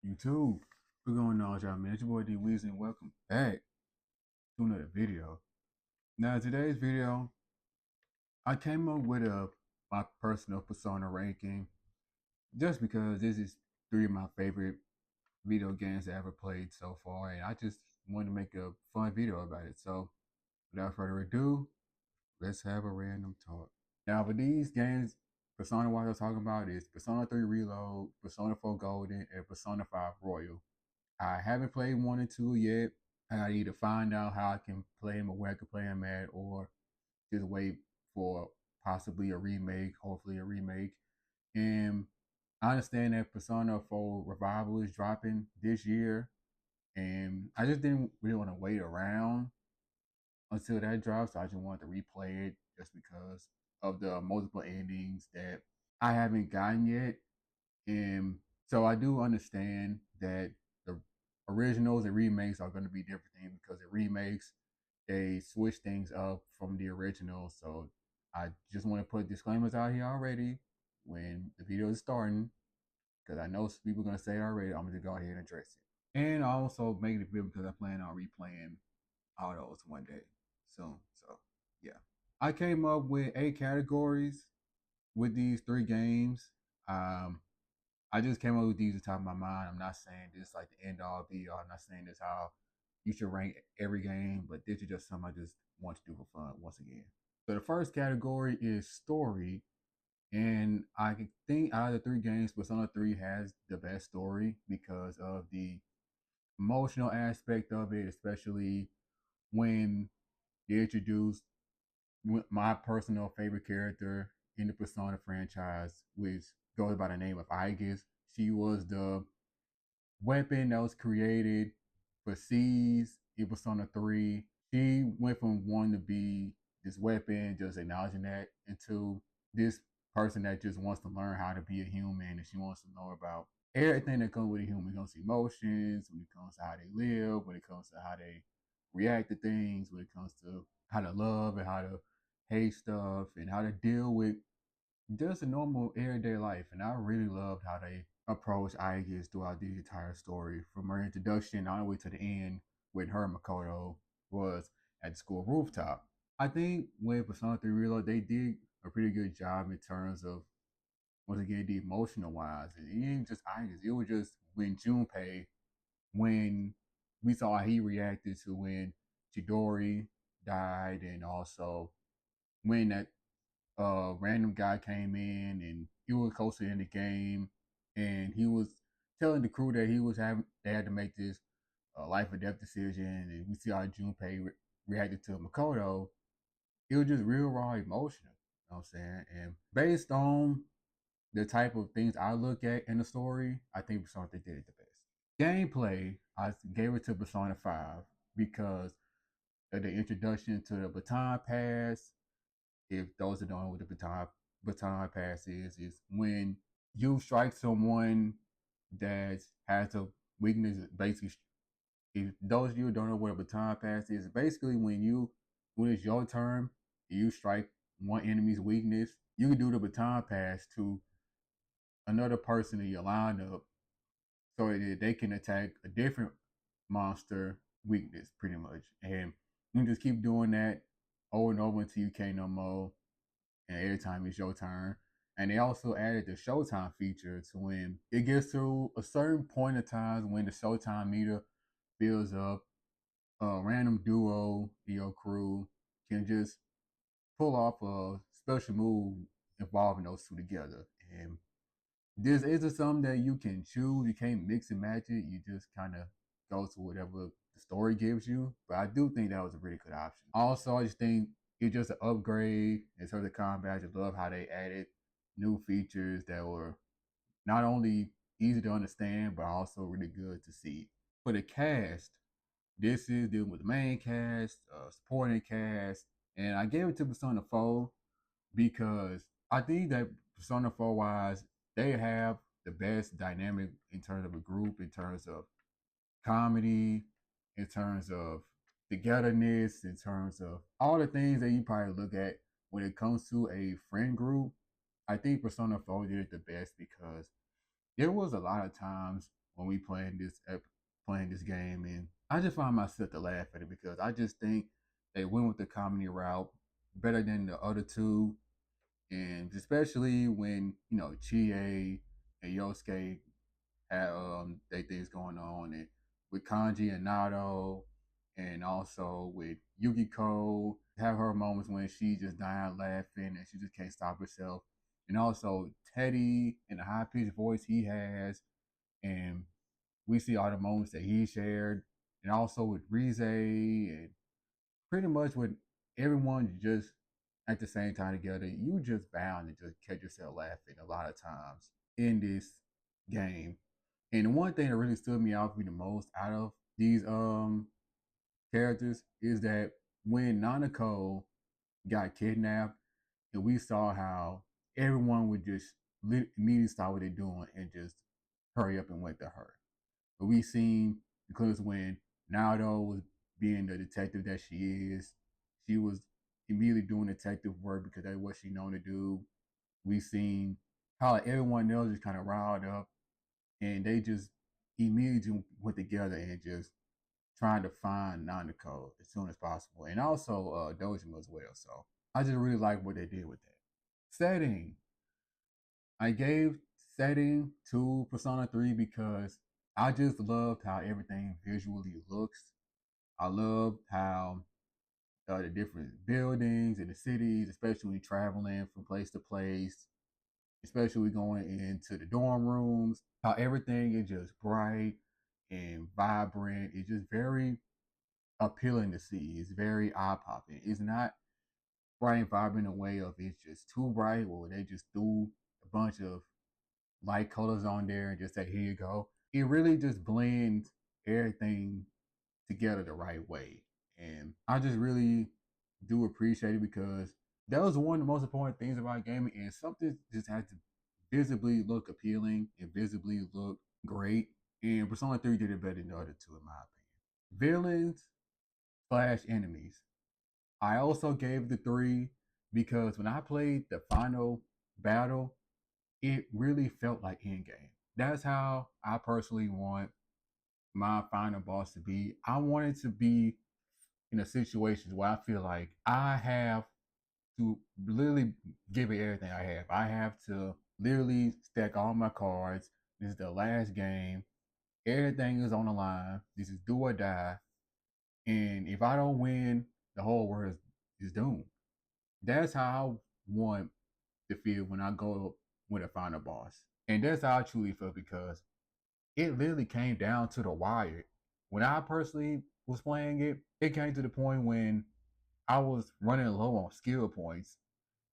YouTube. What's going on, y'all, man? It's your boy D Weezy, and welcome back to another video. Now, today's video, I came up with my personal persona ranking just because this is three of my favorite video games I ever played so far, and I just wanted to make a fun video about it. So, without further ado, let's have a random talk. Now, for these games, Persona wise I'm talking about is Persona 3 Reload, Persona 4 Golden, and Persona 5 Royal. I haven't played 1 and 2 yet. I gotta either find out how I can play them or where I can play them at, or just wait for possibly a remake, hopefully a remake. And I understand that Persona 4 Revival is dropping this year, and I just didn't really want to wait around until that drops. So I just wanted to replay it just because of the multiple endings that I haven't gotten yet. And so I do understand that the originals and remakes are going to be different things because the remakes, they switch things up from the original. So I just want to put disclaimers out here already when the video is starting because I know people are going to say it already. I'm going to go ahead and address it. And I also make the video because I plan on replaying all those one day soon. So yeah. I came up with 8 categories with these 3 games. Um, I just came up with these at the top of my mind. I'm not saying this like the end all be all. I'm not saying this how you should rank every game, but this is just something I just want to do for fun once again. So the first category is story. And I think out of the 3 games, Persona 3 has the best story because of the emotional aspect of it, especially when they introduced my personal favorite character in the Persona franchise, which goes by the name of Aegis. She was the weapon that was created for C's in Persona 3. She went from wanting to be this weapon, just acknowledging that, into this person that just wants to learn how to be a human, and she wants to know about everything that comes with a human. It comes to emotions, when it comes to how they live, when it comes to how they react to things, when it comes to how to love and how to hate stuff, and how to deal with just a normal everyday life. And I really loved how they approached Aegis throughout the entire story, from her introduction all the way to the end when her and Makoto was at the school rooftop. I think with Persona 3 Reload, they did a pretty good job in terms of, once again, the emotional wise. It ain't just Aegis, it was just when Junpei, when we saw how he reacted to when Chidori died, and also when that random guy came in and he was closer in the game, and he was telling the crew that they had to make this life or death decision, and we see how Junpei reacted to Makoto. It was just real raw emotional. You know what I'm saying? And based on the type of things I look at in the story, I think Persona did it the best. Gameplay, I gave it to Persona 5 because of the introduction to the baton pass. If those that don't know what the baton pass is when you strike someone that has a weakness. Basically, if those of you who don't know what a baton pass is, basically when it's your turn, you strike one enemy's weakness, you can do the baton pass to another person in your lineup so that they can attack a different monster weakness, pretty much. And you can just keep doing that over and over until you can't no more, and every time it's your turn. And they also added the Showtime feature to when it gets to a certain point of time when the Showtime meter builds up, a random duo in your crew can just pull off a special move involving those two together. And this isn't something that you can choose. You can't mix and match it. You just kind of go to whatever the story gives you. But I do think that was a really good option. Also, I just think it's just an upgrade in terms of combat. I just love how they added new features that were not only easy to understand, but also really good to see. For the cast, this is dealing with the main cast, supporting cast, and I gave it to Persona 4 because I think that Persona 4 wise, they have the best dynamic in terms of a group, in terms of comedy, in terms of togetherness, in terms of all the things that you probably look at when it comes to a friend group. I think Persona 4 did it the best because there was a lot of times when we playing this game, and I just find myself to laugh at it because I just think they went with the comedy route better than the other two, and especially when Chie and Yosuke had they things going on, and with Kanji and Nato, and also with Yukiko, have her moments when she just dying laughing and she just can't stop herself, and also Teddy and the high pitched voice he has, and we see all the moments that he shared, and also with Rize and pretty much with everyone just at the same time together, you just bound to just catch yourself laughing a lot of times in this game. And the one thing that really stood me out for me the most out of these characters is that when Nanako got kidnapped and we saw how everyone would just immediately stop what they're doing and just hurry up and went to her. But we seen because when Naruto was being the detective that she was immediately doing detective work because that's what she known to do. We seen how everyone else just kind of riled up and they just immediately went together and just trying to find Nanako as soon as possible. And also Dojima as well. So I just really like what they did with that. Setting. I gave setting to Persona 3 because I just loved how everything visually looks. I loved how the different buildings and the cities, especially traveling from place to place, especially going into the dorm rooms, how everything is just bright and vibrant. It's just very appealing to see. It's very eye popping. It's not bright and vibrant in a way of it's just too bright or they just threw a bunch of light colors on there and just say, here you go. It really just blends everything together the right way. And I just really do appreciate it because that was one of the most important things about gaming. And something just had to visibly look appealing and visibly look great. And Persona 3 did it better than the other two, in my opinion. Villains slash enemies. I also gave the 3 because when I played the final battle, it really felt like Endgame. That's how I personally want my final boss to be. I want it to be in a situation where I feel like I have to literally give it everything I have. I have to literally stack all my cards. This is the last game. Everything is on the line. This is do or die. And if I don't win, the whole world is doomed. That's how I want to feel when I go with a final boss. And that's how I truly feel because it literally came down to the wire. When I personally was playing it, it came to the point when I was running low on skill points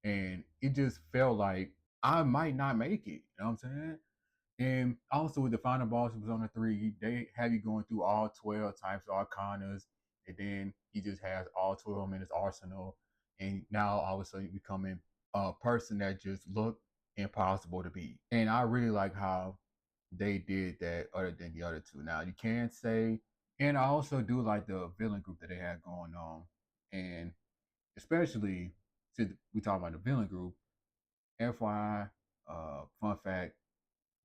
and it just felt like I might not make it. You know what I'm saying? And also with the final boss was on the 3, they have you going through all 12 types of arcanas, and then he just has all 12 in his arsenal. And now all of a sudden becoming a person that just looked impossible to beat. And I really like how they did that other than the other two. Now you can say, and I also do like the villain group that they had going on. And especially since we talk about the villain group, FYI, fun fact,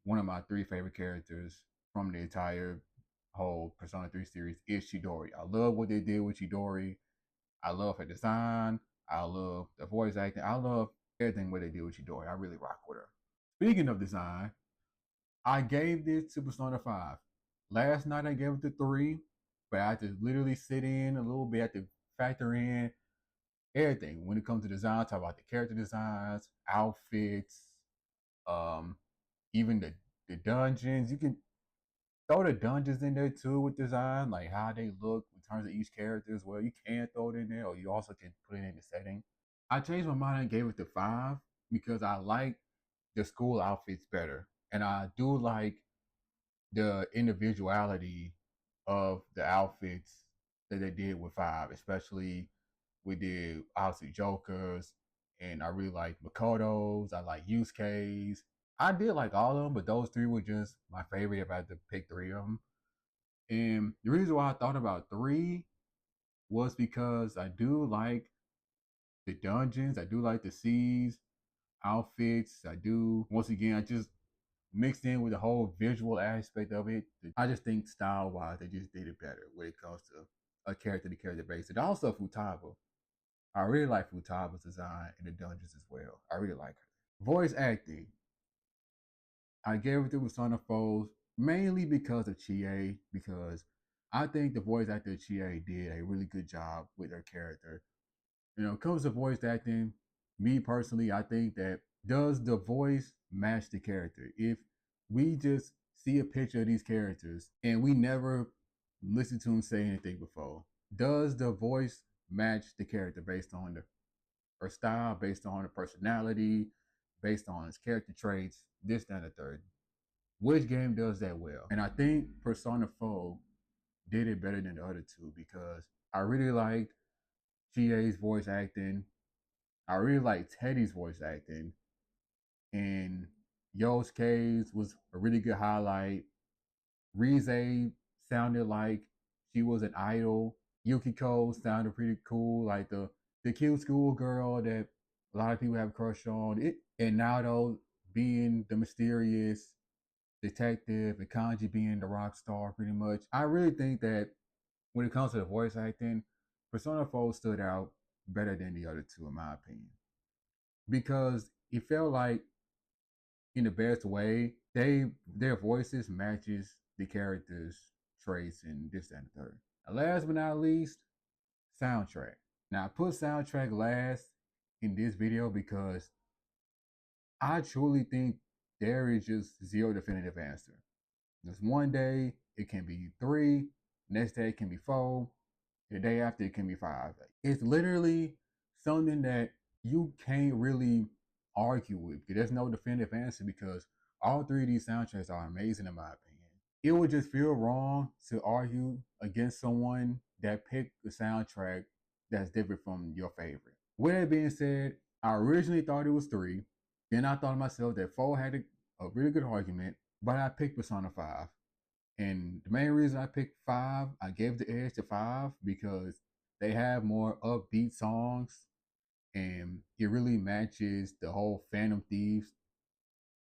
one of my 3 favorite characters from the entire whole Persona 3 series is Chidori. I love what they did with Chidori. I love her design. I love the voice acting. I love everything what they did with Chidori. I really rock with her. Speaking of design, I gave this to Persona 5. Last night I gave it to 3, but I had to literally sit in a little bit, I had to factor in everything when it comes to design, talk about the character designs, outfits, um, even the dungeons. You can throw the dungeons in there too with design, like how they look in terms of each character as well. You can throw it in there, or you also can put it in the setting. I changed my mind and gave it to 5 because I like the school outfits better, and I do like the individuality of the outfits that they did with 5, especially we did obviously Jokers, and I really like Makoto's. I like Yusuke's. I did like all of them, but those 3 were just my favorite if I had to pick 3 of them. And the reason why I thought about 3 was because I do like the dungeons. I do like the seas outfits. I do, once again, I just mixed in with the whole visual aspect of it. I just think style wise, they just did it better when it comes to a character to character basis. And also Futaba. I really like Futaba's design in the dungeons as well. I really like her. Voice acting. I gave it to Persona 4 mainly because of Chie, because I think the voice actor Chie did a really good job with her character. You know, it comes to voice acting, me personally, I think that does the voice match the character? If we just see a picture of these characters and we never listen to them say anything before, does the voice match the character based on her style, based on her personality, based on his character traits, this, that, and the third? Which game does that well? And I think Persona 4 did it better than the other two because I really liked Chie's voice acting. I really liked Teddy's voice acting. And Yosuke's was a really good highlight. Rize sounded like she was an idol. Yukiko sounded pretty cool, like the cute school girl that a lot of people have a crush on. And Naoto being the mysterious detective and Kanji being the rock star pretty much. I really think that when it comes to the voice acting, Persona 4 stood out better than the other two in my opinion. Because it felt like in the best way, their voices matches the characters' traits and this and the third. And last but not least, soundtrack. Now I put soundtrack last in this video because I truly think there is just zero definitive answer. Just one day it can be 3, next day it can be 4, the day after it can be 5. It's literally something that you can't really argue with. There's no definitive answer because all 3 of these soundtracks are amazing in my opinion. It would just feel wrong to argue against someone that picked a soundtrack that's different from your favorite. With that being said, I originally thought it was 3. Then I thought to myself that 4 had a really good argument, but I picked Persona 5. And the main reason I picked 5, I gave the edge to 5 because they have more upbeat songs and it really matches the whole Phantom Thieves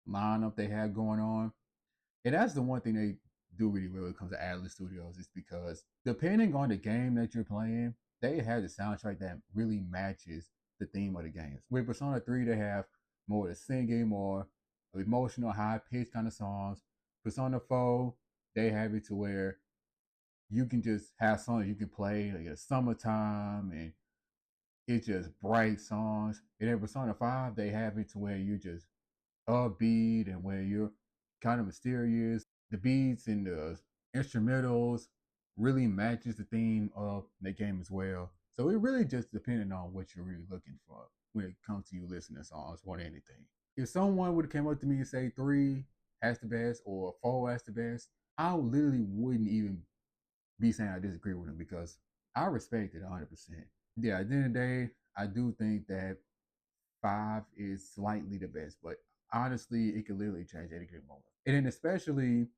lineup they have going on. And that's the one thing they do really well when it comes to Atlas Studios is because depending on the game that you're playing, they have the soundtrack that really matches the theme of the games. With Persona 3, they have more of the singing, more emotional, high pitched kind of songs. Persona 4, they have it to where you can just have songs you can play like it's summertime and it's just bright songs. And then Persona 5, they have it to where you just upbeat and where you're kind of mysterious. The beats and the instrumentals really matches the theme of the game as well. So it really just depending on what you're really looking for when it comes to you listening to songs more than anything. If someone would have came up to me and say 3 has the best or 4 has the best, I literally wouldn't even be saying I disagree with them because I respect it 100%. Yeah, at the end of the day, I do think that 5 is slightly the best, but honestly, it could literally change any given moment. And then especially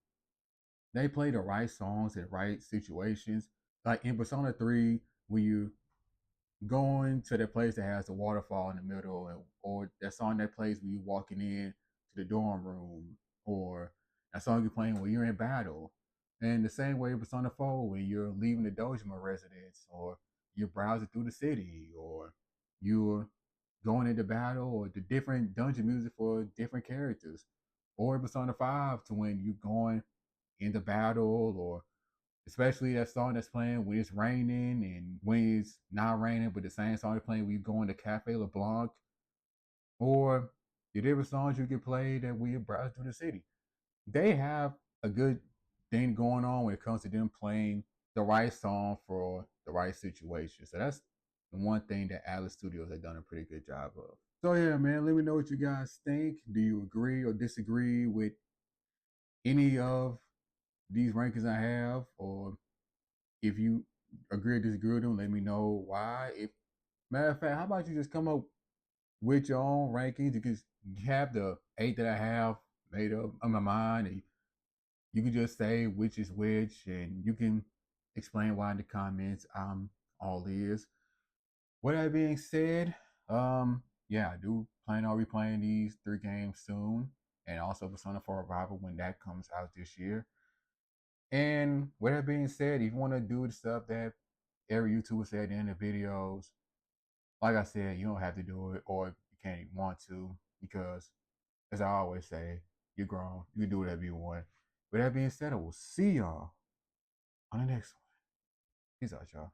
they play the right songs in the right situations. Like in Persona 3, when you going to the place that has the waterfall in the middle, or that song that plays when you walking in to the dorm room, or that song you're playing when you're in battle. And the same way Persona 4, when you're leaving the Dojima residence, or you're browsing through the city, or you're going into battle, or the different dungeon music for different characters. Or Persona 5 to when you're going into battle, or especially that song that's playing when it's raining and when it's not raining, but the same song is playing when you go into Cafe LeBlanc, or the different songs you can play that we browse through the city. They have a good thing going on when it comes to them playing the right song for the right situation. So that's the one thing that Atlas Studios have done a pretty good job of. So yeah, man, let me know what you guys think. Do you agree or disagree with any of these rankings I have, or if you agree or disagree with them, let me know why. If matter of fact, how about you just come up with your own rankings? You can have the 8 that I have made up on my mind, and you can just say which is which, and you can explain why in the comments. I'm all ears. With that being said, yeah, I do plan on replaying these 3 games soon, and also Persona 4 Revival when that comes out this year. And with that being said, if you want to do the stuff that every YouTuber said in the videos, like I said, you don't have to do it, or you can't even want to, because as I always say, you're grown. You can do whatever you want. With that being said, I will see y'all on the next one. Peace out, y'all.